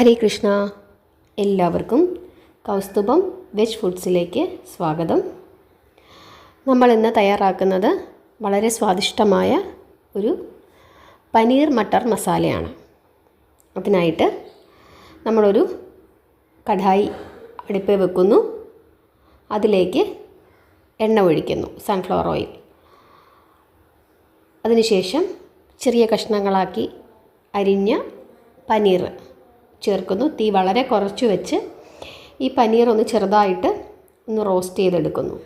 ഹരേ കൃഷ്ണ. എല്ലാവർക്കും കൗസ്തുഭം വെജ് ഫുഡ്സിലേക്ക് സ്വാഗതം. നമ്മൾ ഇന്ന് തയ്യാറാക്കുന്നത് വളരെ സ്വാദിഷ്ടമായ ഒരു പനീർ മട്ടർ മസാലയാണ്. അതിനായിട്ട് നമ്മളൊരു കടായി അടുപ്പിൽ വെക്കുന്നു. അതിലേക്ക് എണ്ണ ഒഴിക്കുന്നു, സൺഫ്ലവർ ഓയിൽ. അതിനുശേഷം ചെറിയ കഷ്ണങ്ങളാക്കി അരിഞ്ഞ പനീർ ചേർക്കുന്നു. തീ വളരെ കുറച്ച് വെച്ച് ഈ പനീർ ഒന്ന് ചെറുതായിട്ട് ഒന്ന് റോസ്റ്റ് ചെയ്തെടുക്കുന്നു.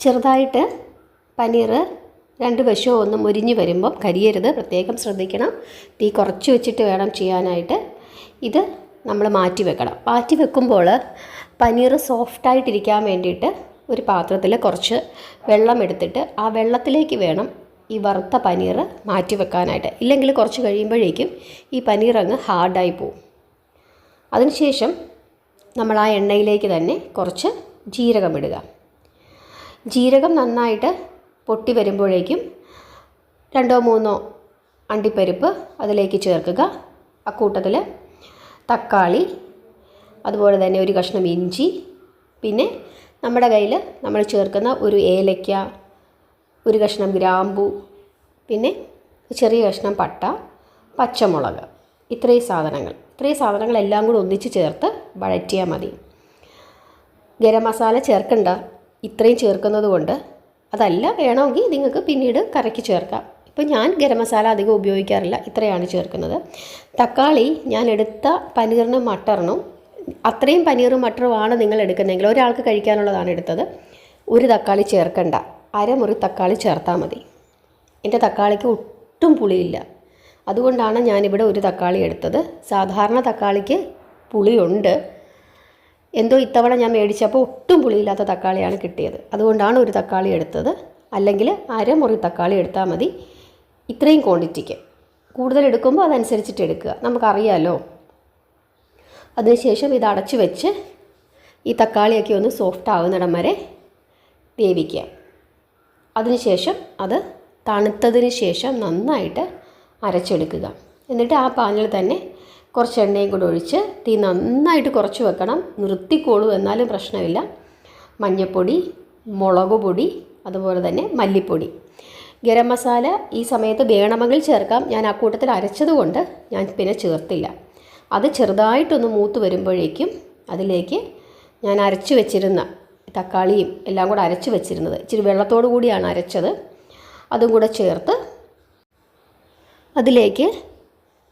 ചെറുതായിട്ട് പനീർ രണ്ട് വശവും ഒന്ന് മുരിഞ്ഞ് വരുമ്പം കരിയരുത്, പ്രത്യേകം ശ്രദ്ധിക്കണം. തീ കുറച്ച് വെച്ചിട്ട് വേണം ചെയ്യാനായിട്ട്. ഇത് നമ്മൾ മാറ്റി വെക്കണം. മാറ്റി വെക്കുമ്പോൾ പനീർ സോഫ്റ്റായിട്ടിരിക്കാൻ വേണ്ടിയിട്ട് ഒരു പാത്രത്തിൽ കുറച്ച് വെള്ളം എടുത്തിട്ട് ആ വെള്ളത്തിലേക്ക് വേണം ഈ വറുത്ത പനീർ മാറ്റി വെക്കാനായിട്ട്. ഇല്ലെങ്കിൽ കുറച്ച് കഴിയുമ്പോഴേക്കും ഈ പനീർ അങ്ങ് ഹാർഡായി പോവും. അതിനുശേഷം നമ്മൾ ആ എണ്ണയിലേക്ക് തന്നെ കുറച്ച് ജീരകം ഇടുക. ജീരകം നന്നായിട്ട് പൊട്ടി വരുമ്പോഴേക്കും 2-3 അണ്ടിപ്പരിപ്പ് അതിലേക്ക് ചേർക്കുക. അക്കൂട്ടത്തിൽ തക്കാളി, അതുപോലെ തന്നെ ഒരു കഷ്ണം ഇഞ്ചി, പിന്നെ നമ്മുടെ കയ്യിൽ നമ്മൾ ചേർക്കുന്ന ഒരു ഏലയ്ക്ക, ഒരു കഷ്ണം ഗ്രാമ്പൂ, പിന്നെ ചെറിയ കഷ്ണം പട്ട, പച്ചമുളക്, ഇത്രയും സാധനങ്ങളെല്ലാം കൂടി ഒന്നിച്ച് ചേർത്ത് വഴറ്റിയാൽ മതി. ഗരം മസാല ചേർക്കണ്ട, ഇത്രയും ചേർക്കുന്നത് കൊണ്ട്. അതല്ല വേണമെങ്കിൽ നിങ്ങൾക്ക് പിന്നീട് കറിക്ക് ചേർക്കാം. ഇപ്പോൾ ഞാൻ ഗരം മസാല അധികം ഉപയോഗിക്കാറില്ല, ഇത്രയാണ് ചേർക്കുന്നത്. തക്കാളി ഞാൻ എടുത്ത പനീറിനും മട്ടറിനും അത്രയും പനീറും മട്ടറുമാണ് നിങ്ങൾ എടുക്കുന്നതെങ്കിൽ, ഒരാൾക്ക് കഴിക്കാനുള്ളതാണ് എടുത്തത്, ഒരു തക്കാളി ചേർക്കണ്ട, അരമുറി തക്കാളി ചേർത്താൽ മതി. എൻ്റെ തക്കാളിക്ക് ഒട്ടും പുളിയില്ല, അതുകൊണ്ടാണ് ഞാനിവിടെ ഒരു തക്കാളി എടുത്തത്. സാധാരണ തക്കാളിക്ക് പുളിയുണ്ട്. എന്തോ ഇത്തവണ ഞാൻ മേടിച്ചപ്പോൾ ഒട്ടും പുളിയില്ലാത്ത തക്കാളിയാണ് കിട്ടിയത്, അതുകൊണ്ടാണ് ഒരു തക്കാളി എടുത്തത്. അല്ലെങ്കിൽ അരമുറി തക്കാളി എടുത്താൽ മതി ഇത്രയും ക്വാണ്ടിറ്റിക്ക്. കൂടുതൽ എടുക്കുമ്പോൾ അതനുസരിച്ചിട്ട് എടുക്കുക, നമുക്കറിയാമല്ലോ. അതിനുശേഷം ഇത് അടച്ചു വെച്ച് ഈ തക്കാളിയൊക്കെ ഒന്ന് സോഫ്റ്റ് ആകുന്നിടം വരെ വേവിക്കുക. അതിനുശേഷം അത് തണുത്തതിന് ശേഷം നന്നായിട്ട് അരച്ചെടുക്കുക. എന്നിട്ട് ആ പാനിൽ തന്നെ കുറച്ച് എണ്ണയും കൂടെ ഒഴിച്ച് തീ നന്നായിട്ട് കുറച്ച് വെക്കണം. നിർത്തിക്കോളൂ, എന്നാലും പ്രശ്നമില്ല. മഞ്ഞൾപ്പൊടി, മുളക് പൊടി, അതുപോലെ തന്നെ മല്ലിപ്പൊടി, ഗരം മസാല ഈ സമയത്ത് വേണമെങ്കിൽ ചേർക്കാം. ഞാൻ ആ കൂട്ടത്തിൽ അരച്ചതുകൊണ്ട് ഞാൻ പിന്നെ ചേർത്തില്ല. അത് ചെറുതായിട്ടൊന്ന് മൂത്ത് വരുമ്പോഴേക്കും അതിലേക്ക് ഞാൻ അരച്ച് വെച്ചിരുന്ന തക്കാളിയും എല്ലാം കൂടെ അരച്ച് വെച്ചിരുന്നത്, ഇച്ചിരി വെള്ളത്തോടു കൂടിയാണ് അരച്ചത്, അതും കൂടെ ചേർത്ത് അതിലേക്ക്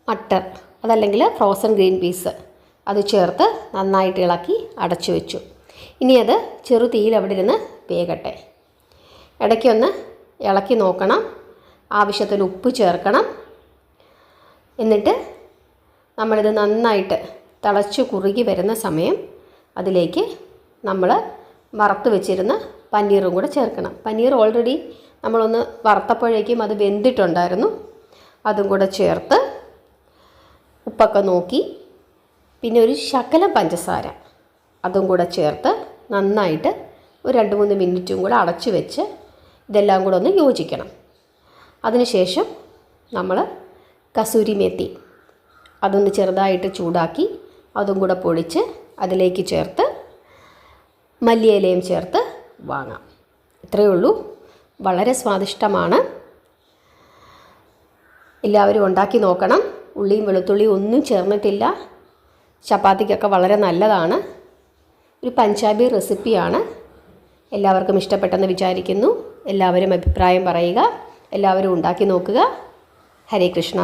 മട്ടർ, അതല്ലെങ്കിൽ ഫ്രോസൺ ഗ്രീൻ പീസ്, അത് ചേർത്ത് നന്നായിട്ട് ഇളക്കി അടച്ചു വെച്ചു. ഇനി അത് ചെറു തീയിൽ അവിടെ ഇരുന്ന് വേകട്ടെ. ഇടയ്ക്കൊന്ന് ഇളക്കി നോക്കണം, ആവശ്യത്തിന് ഉപ്പ് ചേർക്കണം. എന്നിട്ട് നമ്മളിത് നന്നായിട്ട് തിളച്ച് കുറുകി വരുന്ന സമയം അതിലേക്ക് നമ്മൾ വറുത്ത് വെച്ചിരുന്ന പനീറും കൂടെ ചേർക്കണം. പനീർ ഓൾറെഡി നമ്മളൊന്ന് വറുത്തപ്പോഴേക്കും അത് വെന്തിട്ടുണ്ടായിരുന്നു. അതും കൂടെ ചേർത്ത് ഉപ്പൊക്കെ നോക്കി, പിന്നെ ഒരു ശകലം പഞ്ചസാര അതും കൂടെ ചേർത്ത് നന്നായിട്ട് ഒരു 2-3 മിനിറ്റും കൂടെ അടച്ചു വെച്ച് ഇതെല്ലാം കൂടെ ഒന്ന് യോജിക്കണം. അതിനുശേഷം നമ്മൾ കസൂരി മേത്തി അതൊന്ന് ചെറുതായിട്ട് ചൂടാക്കി അതും കൂടെ പൊടിച്ച് അതിലേക്ക് ചേർത്ത് മല്ലിയിലയും ചേർത്ത് വാങ്ങാം. ഇത്രയേ ഉള്ളൂ. വളരെ സ്വാദിഷ്ടമാണ്. എല്ലാവരും ഉണ്ടാക്കി നോക്കണം. ഉള്ളിയും വെളുത്തുള്ളിയും ഒന്നും ചേർന്നിട്ടില്ല. ചപ്പാത്തിക്കൊക്കെ വളരെ നല്ലതാണ്. ഒരു പഞ്ചാബി റെസിപ്പിയാണ്. എല്ലാവർക്കും ഇഷ്ടപ്പെട്ടെന്ന് വിചാരിക്കുന്നു. എല്ലാവരും അഭിപ്രായം പറയുക, എല്ലാവരും ഉണ്ടാക്കി നോക്കുക. ഹരേ കൃഷ്ണ.